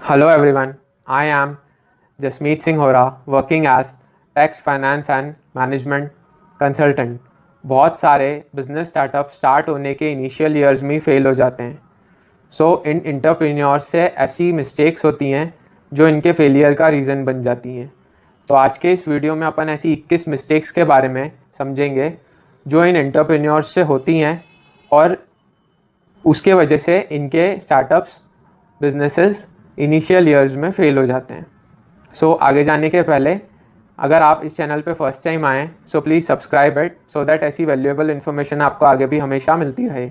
Hello everyone, I am Jasmeet Singh Hora working as tax finance and management consultant. बहुत सारे business startup start होने के initial years में fail हो जाते हैं। इन इंटरप्रेन्योर्स से ऐसी मिस्टेक्स होती हैं जो इनके फेलियर का रीज़न बन जाती हैं। तो आज के इस वीडियो में अपन ऐसी 21 मिस्टेक्स के बारे में समझेंगे जो इन एंटरप्रेन्योर्स से होती हैं और उसके वजह से इनके स्टार्टअप्स बिजनेसेस इनिशियल ईयर्स में फेल हो जाते हैं। आगे जाने के पहले अगर आप इस चैनल पे फर्स्ट टाइम आएँ please subscribe it so that ऐसी वैल्यूएबल इन्फॉर्मेशन आपको आगे भी हमेशा मिलती रहे।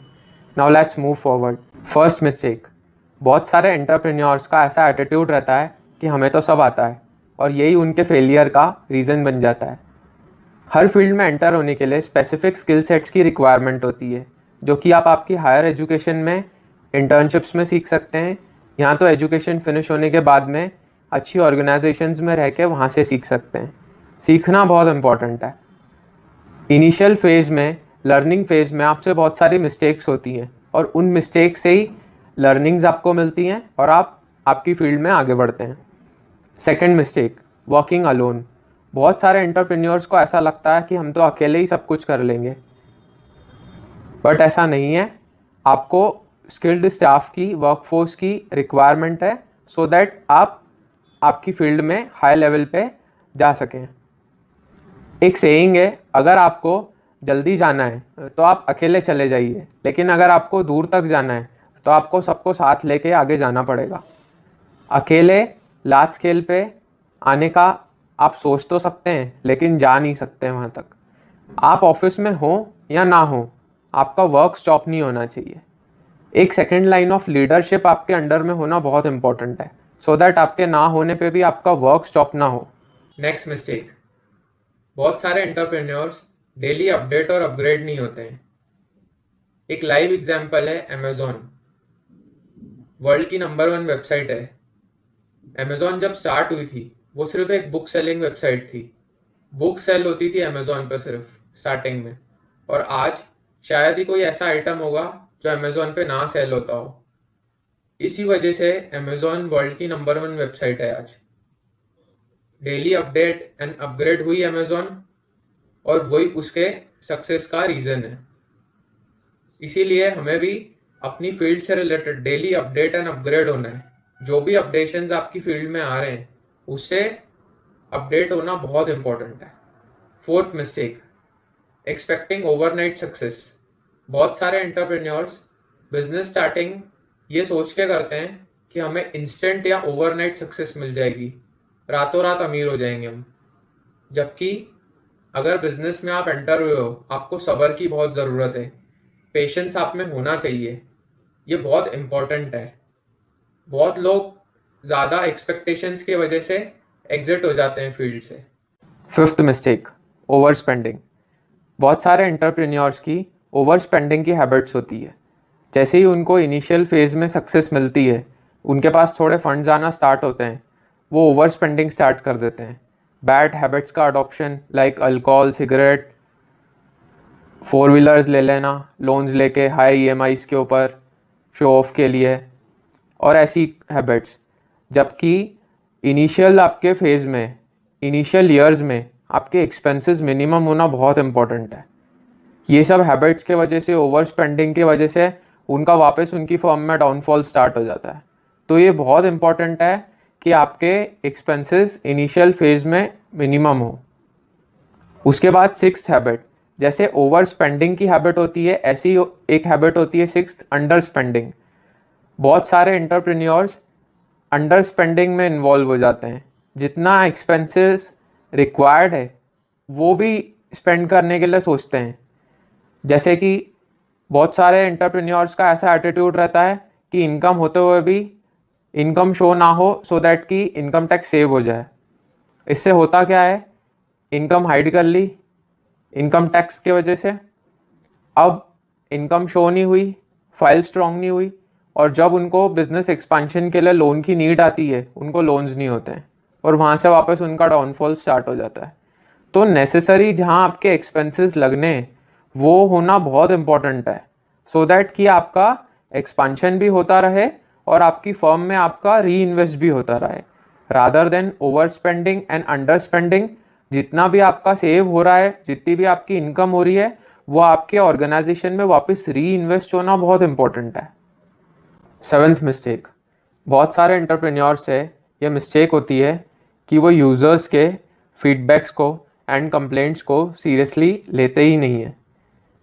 Now let's move forward. First mistake, बहुत सारे एंटरप्रेन्योर्स का ऐसा एटीट्यूड रहता है कि हमें तो सब आता है और यही उनके फेलियर का रीज़न बन जाता है। हर फील्ड में एंटर होने के लिए स्पेसिफिक स्किल सेट्स की रिक्वायरमेंट होती है जो कि आप आपकी हायर एजुकेशन में इंटर्नशिप्स में सीख सकते हैं। यहाँ तो एजुकेशन फिनिश होने के बाद में अच्छी ऑर्गेनाइजेशंस में रह के वहाँ से सीख सकते हैं। सीखना बहुत इम्पॉर्टेंट है। इनिशियल फेज़ में, लर्निंग फेज़ में आपसे बहुत सारी मिस्टेक्स होती हैं और उन मिस्टेक से ही लर्निंग्स आपको मिलती हैं और आप आपकी फील्ड में आगे बढ़ते हैं। Second mistake, working alone. बहुत सारे एंटरप्रेन्योर्स को ऐसा लगता है कि हम तो अकेले ही सब कुछ कर लेंगे, बट ऐसा नहीं है। आपको स्किल्ड स्टाफ की, वर्कफोर्स की रिक्वायरमेंट है सो दैट आप आपकी फील्ड में हाई लेवल पे जा सकें। एक सेइंग है, अगर आपको जल्दी जाना है तो आप अकेले चले जाइए, लेकिन अगर आपको दूर तक जाना है तो आपको सबको साथ लेके आगे जाना पड़ेगा। अकेले लार्ज स्केल पे आने का आप सोच तो सकते हैं लेकिन जा नहीं सकते वहाँ तक। आप ऑफिस में हो या ना हो, आपका वर्क स्टॉप नहीं होना चाहिए। एक सेकंड लाइन ऑफ लीडरशिप आपके अंडर में होना बहुत इंपॉर्टेंट है सो दैट आपके ना होने पे भी आपका वर्क स्टॉप ना हो। नेक्स्ट मिस्टेक, बहुत सारे एंटरप्रेन्योर्स डेली अपडेट और अपग्रेड नहीं होते हैं। एक लाइव एग्जांपल है अमेजोन। वर्ल्ड की नंबर 1 वेबसाइट है। अमेजोन जब स्टार्ट हुई थी वो सिर्फ एक बुक सेलिंग वेबसाइट थी। बुक सेल होती थी अमेजोन पर सिर्फ स्टार्टिंग में, और आज शायद ही कोई ऐसा आइटम होगा जो अमेजोन पे ना सेल होता हो। इसी वजह से अमेजोन वर्ल्ड की नंबर 1 वेबसाइट है आज। डेली अपडेट एंड अपग्रेड हुई अमेजोन और वही उसके सक्सेस का रीज़न है। इसीलिए हमें भी अपनी फील्ड से related daily update and upgrade होना है। जो भी अपडेशंस आपकी फील्ड में आ रहे हैं उससे अपडेट होना बहुत इंपॉर्टेंट है। Fourth mistake, expecting overnight success. बहुत सारे एंटरप्रेन्योर्स बिजनेस स्टार्टिंग ये सोच के करते हैं कि हमें इंस्टेंट या ओवरनाइट सक्सेस मिल जाएगी, रातों रात अमीर हो जाएंगे हम। जबकि अगर बिजनेस में आप एंटर हुए हो, आपको सब्र की बहुत ज़रूरत है। पेशेंस आप में होना चाहिए, ये बहुत इम्पॉर्टेंट है। बहुत लोग ज़्यादा एक्सपेक्टेशंस की वजह से एग्जिट हो जाते हैं फील्ड से। Fifth mistake, over spending. बहुत सारे एंटरप्रेन्योर्स की ओवर स्पेंडिंग की हैबिट्स होती है। जैसे ही उनको इनिशियल फेज़ में सक्सेस मिलती है, उनके पास थोड़े फंड्स आना स्टार्ट होते हैं, वो ओवर स्पेंडिंग स्टार्ट कर देते हैं। बैड हैबिट्स का adoption like alcohol, cigarette, 4 wheelers ले लेना लोन्स लेके हाई ईएमआईज़ के ऊपर शो ऑफ के लिए, और ऐसी हैबिट्स। जबकि इनिशियल आपके फेज़ में, इनिशियल ईयर्स में आपके एक्सपेंसेस मिनिमम होना बहुत इंपॉर्टेंट है। ये सब हैबिट्स के वजह से, ओवर स्पेंडिंग की वजह से उनका वापस उनकी फर्म में डाउनफॉल स्टार्ट हो जाता है। तो ये बहुत इंपॉर्टेंट है कि आपके एक्सपेंसेस इनिशियल फेज़ में मिनिमम हो। उसके बाद सिक्स्थ हैबिट, जैसे ओवर स्पेंडिंग की हैबिट होती है ऐसी एक हैबिट होती है सिक्स्थ, अंडर स्पेंडिंग। बहुत सारे एंटरप्रेन्योर्स अंडर स्पेंडिंग में इन्वॉल्व हो जाते हैं। जितना एक्सपेंसेस रिक्वायर्ड है वो भी स्पेंड करने के लिए सोचते हैं। जैसे कि बहुत सारे एंटरप्रेन्योर्स का ऐसा एटीट्यूड रहता है कि इनकम होते हुए भी इनकम शो ना हो सो दैट कि इनकम टैक्स सेव हो जाए। इससे होता क्या है, इनकम हाइड कर ली इनकम टैक्स की वजह से, अब इनकम शो नहीं हुई, फाइल स्ट्रॉन्ग नहीं हुई, और जब उनको बिजनेस एक्सपेंशन के लिए लोन की नीड आती है उनको लोन्स नहीं होते हैं और वहाँ से वापस उनका डाउनफॉल स्टार्ट हो जाता है। तो नेसेसरी जहाँ आपके एक्सपेंसेस लगने हैं वो होना बहुत इंपॉर्टेंट है सो दैट कि आपका एक्सपेंशन भी होता रहे और आपकी फर्म में आपका री इन्वेस्ट भी होता रहे, rather than over spending and under spending. जितना भी आपका सेव हो रहा है, जितनी भी आपकी इनकम हो रही है, वो आपके ऑर्गेनाइजेशन में वापस री इन्वेस्ट होना बहुत इंपॉर्टेंट है। सेवन्थ मिस्टेक, बहुत सारे एंटरप्रेन्योर से ये मिस्टेक होती है कि वो यूज़र्स के फीडबैक्स को एंड कंप्लेंट्स को सीरियसली लेते ही नहीं है,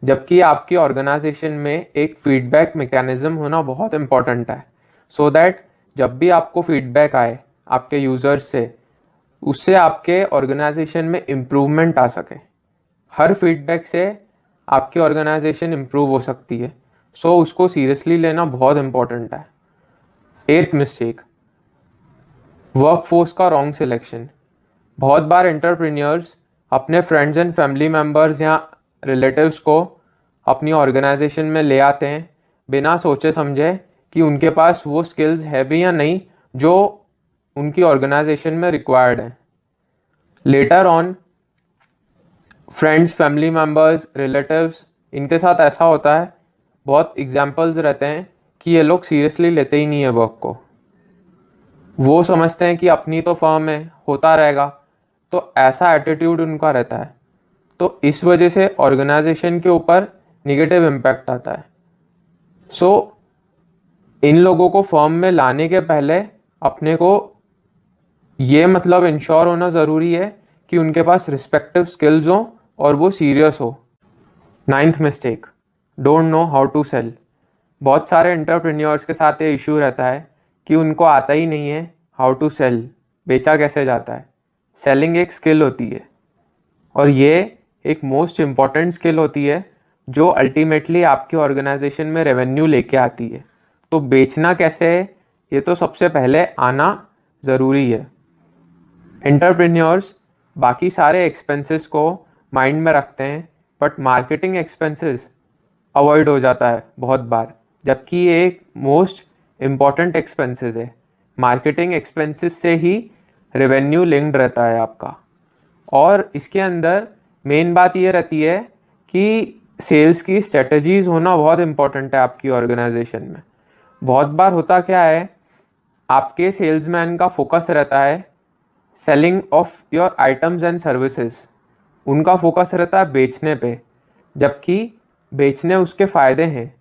जबकि आपकी ऑर्गेनाइजेशन में एक फीडबैक मैकेनिज्म होना बहुत इंपॉर्टेंट है, सो दैट जब भी आपको फीडबैक आए आपके यूज़र्स से, उससे आपके ऑर्गेनाइजेशन में इम्प्रूवमेंट आ सके। हर फीडबैक से आपकी ऑर्गेनाइजेशन इम्प्रूव हो सकती है, सो उसको सीरियसली लेना बहुत इंपॉर्टेंट है। एट्थ मिस्टेक, वर्कफोर्स का रॉन्ग सिलेक्शन। बहुत बार एंटरप्रेन्योर्स अपने फ्रेंड्स एंड फैमिली मेम्बर्स या रिलेटिव्स को अपनी ऑर्गेनाइजेशन में ले आते हैं बिना सोचे समझे कि उनके पास वो स्किल्स है भी या नहीं जो उनकी ऑर्गेनाइजेशन में रिक्वायर्ड है। Later on friends, family members, relatives, इनके साथ ऐसा होता है, बहुत एग्जाम्पल्स रहते हैं कि ये लोग सीरियसली लेते ही नहीं है वर्क को। वो समझते हैं कि अपनी तो फर्म है, होता रहेगा, तो ऐसा एटीट्यूड उनका रहता है। तो इस वजह से ऑर्गेनाइजेशन के ऊपर निगेटिव इम्पैक्ट आता है। सो इन लोगों को फर्म में लाने के पहले अपने को ये मतलब इंश्योर होना ज़रूरी है कि उनके पास रिस्पेक्टिव स्किल्स हों और वो सीरियस हो। Ninth mistake, don't know how to sell. बहुत सारे एंटरप्रेन्योर्स के साथ ये इशू रहता है कि उनको आता ही नहीं है हाउ टू सेल, बेचा कैसे जाता है। सेलिंग एक स्किल होती है और ये एक मोस्ट इम्पॉर्टेंट स्किल होती है जो अल्टीमेटली आपकी ऑर्गेनाइजेशन में रेवेन्यू लेके आती है। तो बेचना कैसे है, ये तो सबसे पहले आना ज़रूरी है। एंटरप्रेन्योर्स बाकी सारे एक्सपेंसेस को माइंड में रखते हैं, बट मार्केटिंग एक्सपेंसेस अवॉइड हो जाता है बहुत बार, जबकि ये एक मोस्ट इम्पॉर्टेंट एक्सपेंसेस है। मार्केटिंग एक्सपेंसेस से ही रेवेन्यू लिंक्ड रहता है आपका। और इसके अंदर मेन बात ये रहती है कि सेल्स की स्ट्रेटजीज होना बहुत इंपॉर्टेंट है आपकी ऑर्गेनाइजेशन में। बहुत बार होता क्या है, आपके सेल्समैन का फोकस रहता है selling of your items and services, उनका फोकस रहता है बेचने पे, जबकि बेचने उसके फ़ायदे हैं,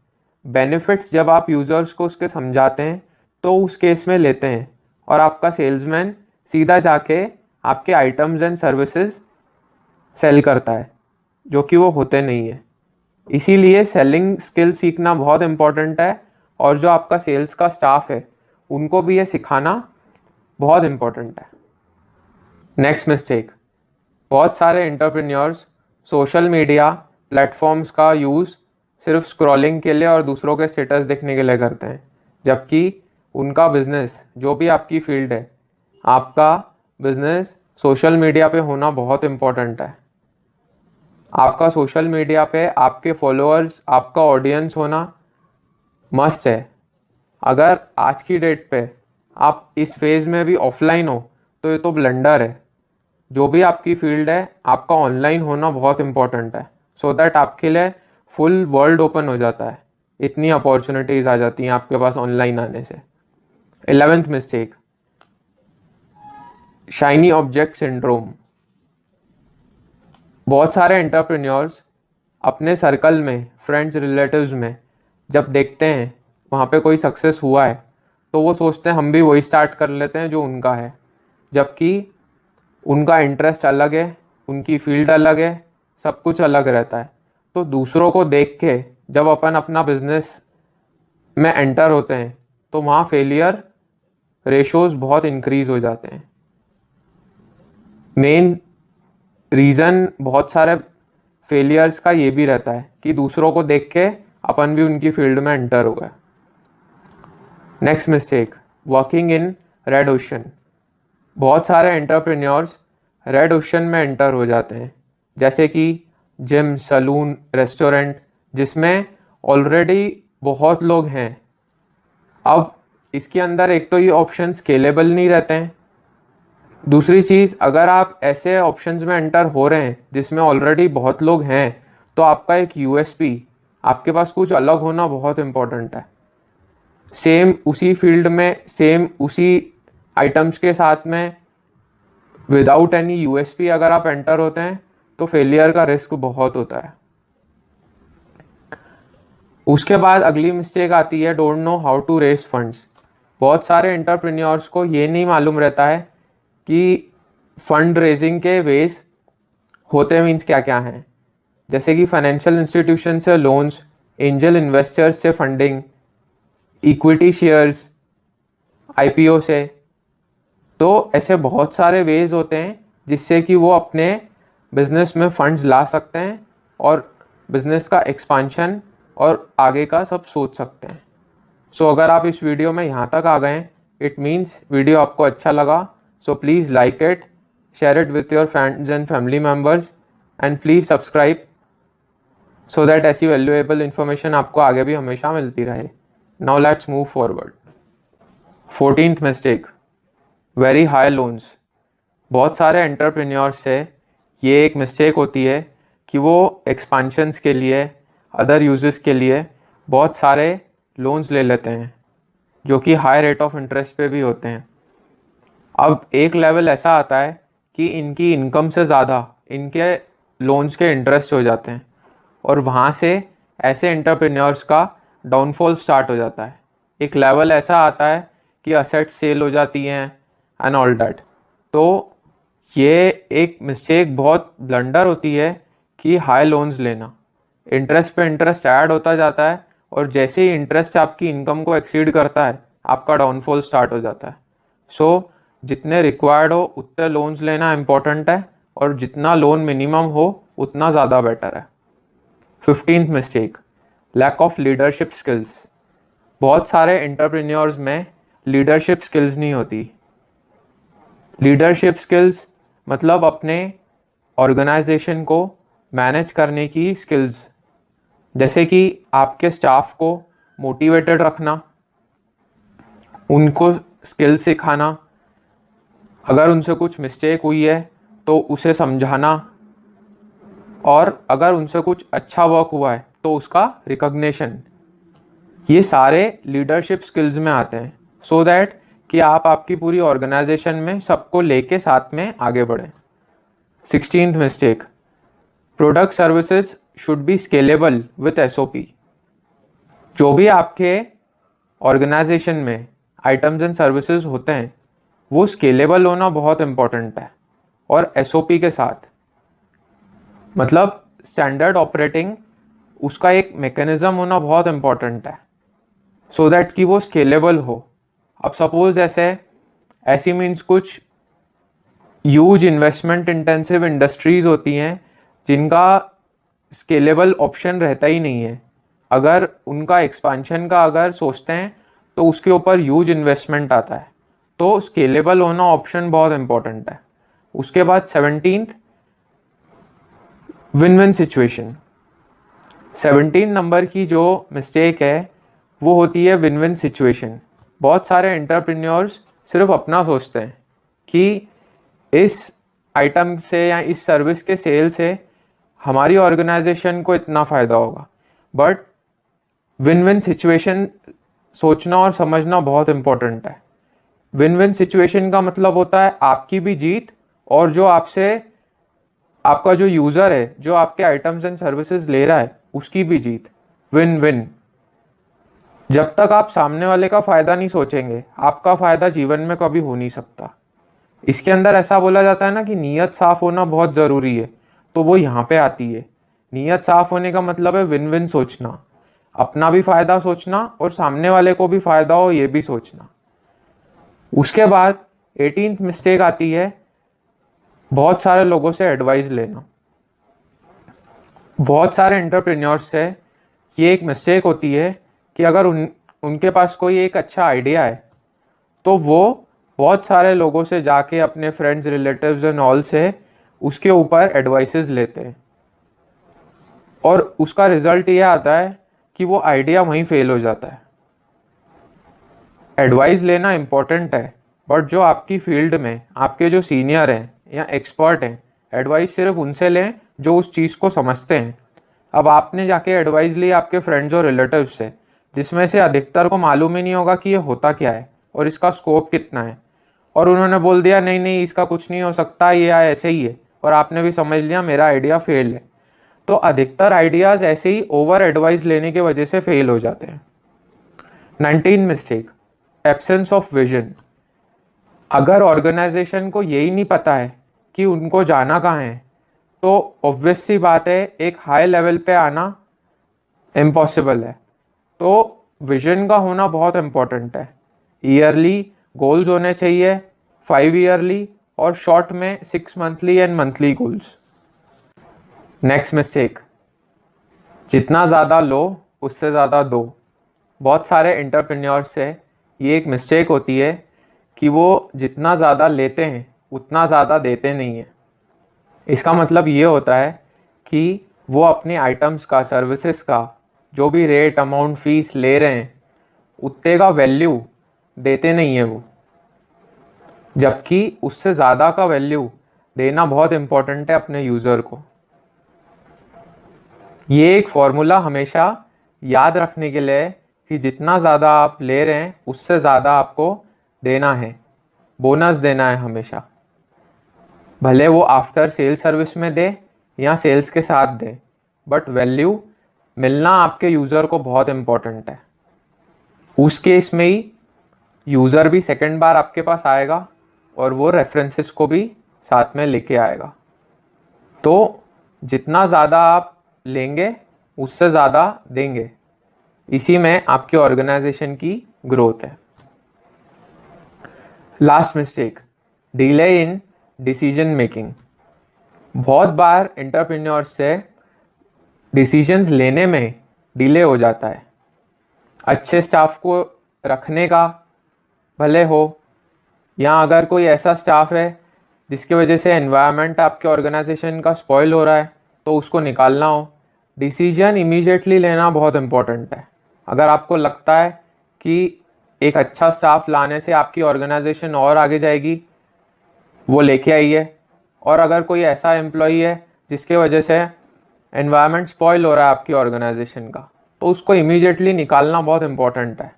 बेनिफिट्स जब आप यूज़र्स को उसके समझाते हैं तो उस केस में लेते हैं, और आपका सेल्समैन सीधा जाके आपके आइटम्स एंड सर्विसेज सेल करता है, जो कि वो होते नहीं है। इसीलिए सेलिंग स्किल सीखना बहुत इम्पॉर्टेंट है, और जो आपका सेल्स का स्टाफ है उनको भी ये सिखाना बहुत इम्पॉर्टेंट है। नेक्स्ट मिस्टेक, बहुत सारे एंटरप्रेन्योर्स सोशल मीडिया प्लेटफॉर्म्स का यूज़ सिर्फ स्क्रॉलिंग के लिए और दूसरों के स्टेटस देखने के लिए करते हैं, जबकि उनका बिजनेस, जो भी आपकी फील्ड है, आपका बिजनेस सोशल मीडिया पे होना बहुत इम्पोर्टेंट है। आपका सोशल मीडिया पे आपके फॉलोअर्स, आपका ऑडियंस होना मस्ट है। अगर आज की डेट पे आप इस फेज़ में भी ऑफलाइन हो तो ये तो ब्लंडर है। जो भी आपकी फील्ड है, आपका ऑनलाइन होना बहुत इम्पोर्टेंट है, सो दैट आपके लिए फुल वर्ल्ड ओपन हो जाता है। इतनी अपॉर्चुनिटीज़ आ जाती हैं आपके पास ऑनलाइन आने से। 11th mistake, shiny object syndrome. बहुत सारे एंटरप्रेन्योर्स अपने सर्कल में, फ्रेंड्स, रिलेटिव्स में जब देखते हैं वहाँ पे कोई सक्सेस हुआ है तो वो सोचते हैं हम भी वही स्टार्ट कर लेते हैं जो उनका है, जबकि उनका इंटरेस्ट अलग है, उनकी फील्ड अलग है, सब कुछ अलग रहता है। तो दूसरों को देख के जब अपन अपना बिजनेस में एंटर होते हैं तो वहाँ फेलियर रेशोज़ बहुत इंक्रीज़ हो जाते हैं। मेन रीज़न बहुत सारे फेलियर्स का ये भी रहता है कि दूसरों को देख के अपन भी उनकी फील्ड में एंटर हो गए। Next mistake, working in red ocean. बहुत सारे एंटरप्रेन्योर्स रेड ओशन में एंटर हो जाते हैं, जैसे कि जिम, सलून, रेस्टोरेंट, जिसमें ऑलरेडी बहुत लोग हैं। अब इसके अंदर एक तो ये ऑप्शन स्केलेबल नहीं रहते हैं, दूसरी चीज़, अगर आप ऐसे ऑप्शंस में एंटर हो रहे हैं जिसमें ऑलरेडी बहुत लोग हैं, तो आपका एक यूएसपी, आपके पास कुछ अलग होना बहुत इम्पोर्टेंट है। सेम उसी फील्ड में, सेम उसी आइटम्स के साथ में, विदाउट एनी यूएसपी अगर आप एंटर होते हैं तो फेलियर का रिस्क बहुत होता है। उसके बाद अगली मिस्टेक आती है, don't know how to raise funds. बहुत सारे एंटरप्रेन्योर्स को ये नहीं मालूम रहता है कि फंड रेजिंग के वेज होते मीन्स क्या क्या हैं, जैसे कि फाइनेंशियल इंस्टीट्यूशन से लोन्स, एंजल इन्वेस्टर्स से फंडिंग, इक्विटी शेयर्स, आईपीओ से। तो ऐसे बहुत सारे वेज होते हैं जिससे कि वो अपने बिजनेस में फंड्स ला सकते हैं और बिजनेस का एक्सपांशन और आगे का सब सोच सकते हैं। सो अगर आप इस वीडियो में यहाँ तक आ गए, इट मीन्स वीडियो आपको अच्छा लगा। So please like it, share it with your friends and family members, and please subscribe so that ऐसी वैल्यूएबल इन्फॉर्मेशन आपको आगे भी हमेशा मिलती रहे। Now let's move forward. 14th mistake, very high loans. बहुत सारे एंटरप्रेन्योर्स से ये एक मिस्टेक होती है कि वो एक्सपांशंस के लिए, अदर यूजेस के लिए बहुत सारे लोन्स ले लेते हैं जो कि हाई रेट ऑफ इंटरेस्ट पे भी होते हैं। अब एक लेवल ऐसा आता है कि इनकी इनकम से ज़्यादा इनके लोन्स के इंटरेस्ट हो जाते हैं और वहाँ से ऐसे एंटरप्रेन्योर्स का डाउनफॉल स्टार्ट हो जाता है। एक लेवल ऐसा आता है कि असेट्स सेल हो जाती हैं एंड ऑल डैट। तो ये एक मिस्टेक, बहुत ब्लंडर होती है कि हाई लोन्स लेना। इंटरेस्ट पे इंटरेस्ट ऐड होता जाता है और जैसे ही इंटरेस्ट आपकी इनकम को एक्सीड करता है आपका डाउनफॉल स्टार्ट हो जाता है। सो जितने रिक्वायर्ड हो उतने लोन्स लेना इम्पोर्टेंट है और जितना लोन मिनिमम हो उतना ज़्यादा बेटर है। 15th mistake, lack of leadership skills. बहुत सारे एंटरप्रेन्योर्स में लीडरशिप स्किल्स नहीं होती। लीडरशिप स्किल्स मतलब अपने ऑर्गेनाइजेशन को मैनेज करने की स्किल्स, जैसे कि आपके स्टाफ को मोटिवेटेड रखना, उनको स्किल सिखाना, अगर उनसे कुछ मिस्टेक हुई है तो उसे समझाना, और अगर उनसे कुछ अच्छा वर्क हुआ है तो उसका रिकॉग्निशन। ये सारे लीडरशिप स्किल्स में आते हैं सो दैट कि आप आपकी पूरी ऑर्गेनाइजेशन में सबको लेके साथ में आगे बढ़ें। 16th mistake, product services should be scalable with SOP. जो भी आपके ऑर्गेनाइजेशन में आइटम्स एंड सर्विसेज होते हैं वो स्केलेबल होना बहुत इम्पोर्टेंट है, और एसओपी के साथ मतलब स्टैंडर्ड ऑपरेटिंग, उसका एक मैकेनिज्म होना बहुत इम्पोर्टेंट है सो दैट कि वो स्केलेबल हो। अब सपोज ऐसी मीन्स कुछ ह्यूज इन्वेस्टमेंट इंटेंसिव इंडस्ट्रीज होती हैं जिनका स्केलेबल ऑप्शन रहता ही नहीं है। अगर उनका एक्सपांशन का अगर सोचते हैं तो उसके ऊपर ह्यूज इन्वेस्टमेंट आता है, तो स्केलेबल होना ऑप्शन बहुत इंपॉर्टेंट है। उसके बाद 17th, win win situation. 17 number की जो मिस्टेक है वो होती है विन विन सिचुएशन। बहुत सारे एंटरप्रेन्योर्स सिर्फ अपना सोचते हैं कि इस आइटम से या इस सर्विस के सेल से हमारी ऑर्गेनाइजेशन को इतना फ़ायदा होगा, बट विन विन सिचुएशन सोचना और समझना बहुत इम्पोर्टेंट है। विन विन सिचुएशन का मतलब होता है आपकी भी जीत और जो आपका जो यूज़र है, जो आपके आइटम्स एंड सर्विसेज ले रहा है, उसकी भी जीत। Win win. जब तक आप सामने वाले का फ़ायदा नहीं सोचेंगे आपका फ़ायदा जीवन में कभी हो नहीं सकता। इसके अंदर ऐसा बोला जाता है ना कि नीयत साफ़ होना बहुत ज़रूरी है, तो वो यहाँ पे आती है। नीयत साफ़ होने का मतलब है विन विन सोचना, अपना भी फ़ायदा सोचना और सामने वाले को भी फ़ायदा हो ये भी सोचना। उसके बाद 18th मिस्टेक आती है, बहुत सारे लोगों से एडवाइस लेना। बहुत सारे एंटरप्रेन्योर्स से ये एक मिस्टेक होती है कि अगर उनके पास कोई एक अच्छा आइडिया है तो वो बहुत सारे लोगों से जाके अपने फ्रेंड्स, रिलेटिव्स एंड ऑल से उसके ऊपर एडवाइसेस लेते हैं, और उसका रिजल्ट ये आता है कि वो आइडिया वहीं फेल हो जाता है। एडवाइस लेना इम्पोर्टेंट है, बट जो आपकी फील्ड में आपके जो सीनियर हैं या एक्सपर्ट हैं, एडवाइस सिर्फ उनसे लें जो उस चीज़ को समझते हैं। अब आपने जाके एडवाइस ली आपके फ्रेंड्स और रिलेटिव्स से, जिसमें से अधिकतर को मालूम ही नहीं होगा कि ये होता क्या है और इसका स्कोप कितना है, और उन्होंने बोल दिया नहीं नहीं इसका कुछ नहीं हो सकता, ये ऐसे ही है, और आपने भी समझ लिया मेरा आइडिया फेल है। तो अधिकतर आइडियाज़ ऐसे ही ओवर एडवाइस लेने की वजह से फेल हो जाते हैं। 19 मिस्टेक, एब्सेंस ऑफ विजन। अगर ऑर्गेनाइजेशन को यही नहीं पता है कि उनको जाना कहाँ है, तो ऑब्वियस सी बात है एक हाई लेवल पे आना इम्पॉसिबल है। तो विजन का होना बहुत इम्पोर्टेंट है। ईयरली गोल्स होने चाहिए, 5 ईयरली, और शॉर्ट में 6 monthly and monthly goals. Next mistake, जितना ज़्यादा लो उससे ज़्यादा दो। बहुत सारे एंटरप्रेन्योर्स से ये एक मिस्टेक होती है कि वो जितना ज़्यादा लेते हैं उतना ज़्यादा देते नहीं हैं। इसका मतलब ये होता है कि वो अपने आइटम्स का, सर्विसेज का जो भी रेट, अमाउंट, फीस ले रहे हैं उतने का वैल्यू देते नहीं है वो, जबकि उससे ज़्यादा का वैल्यू देना बहुत इम्पोर्टेंट है अपने यूज़र को। ये एक फॉर्मूला हमेशा याद रखने के लिए कि जितना ज़्यादा आप ले रहे हैं उससे ज़्यादा आपको देना है, बोनस देना है हमेशा, भले वो आफ्टर सेल सर्विस में दे या सेल्स के साथ दे, बट वैल्यू मिलना आपके यूज़र को बहुत इम्पोर्टेंट है। उस केस में ही यूज़र भी सेकंड बार आपके पास आएगा और वो रेफरेंसेस को भी साथ में लेके आएगा। तो जितना ज़्यादा आप लेंगे उससे ज़्यादा देंगे, इसी में आपकी ऑर्गेनाइजेशन की ग्रोथ है। Last mistake, delay in decision making. बहुत बार एंटरप्रेन्योर्स से डिसीजंस लेने में डिले हो जाता है। अच्छे स्टाफ को रखने का भले हो, या अगर कोई ऐसा स्टाफ है जिसकी वजह से एनवायरनमेंट आपके ऑर्गेनाइजेशन का स्पॉइल हो रहा है तो उसको निकालना हो, डिसीजन इमीडिएटली लेना बहुत इम्पोर्टेंट है। अगर आपको लगता है कि एक अच्छा स्टाफ लाने से आपकी ऑर्गेनाइजेशन और आगे जाएगी, वो लेके आइए। और अगर कोई ऐसा एम्प्लॉई है जिसके वजह से एनवायरनमेंट स्पॉइल हो रहा है आपकी ऑर्गेनाइजेशन का, तो उसको इमीडिएटली निकालना बहुत इम्पोर्टेंट है।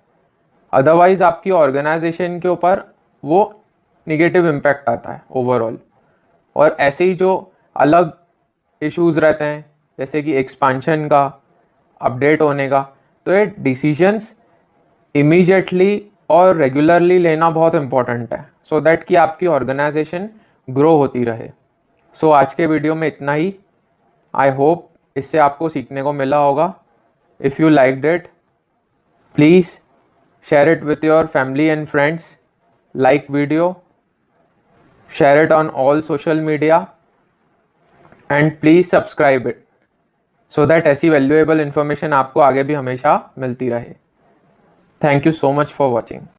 अदरवाइज़ आपकी ऑर्गेनाइजेशन के ऊपर वो निगेटिव इम्पैक्ट आता है ओवरऑल। और ऐसे ही जो अलग इश्यूज़ रहते हैं जैसे कि एक्सपांशन का, अपडेट होने का, तो ये डिसीजंस इमीडिएटली और रेगुलरली लेना बहुत इम्पोर्टेंट है, सो दैट कि आपकी ऑर्गेनाइजेशन ग्रो होती रहे। सो आज के वीडियो में इतना ही। आई होप इससे आपको सीखने को मिला होगा। If you liked it, please share it with your family and friends, like video, share it on all social media, and please subscribe it so that ऐसी valuable information आपको आगे भी हमेशा मिलती रहे। Thank you so much for watching.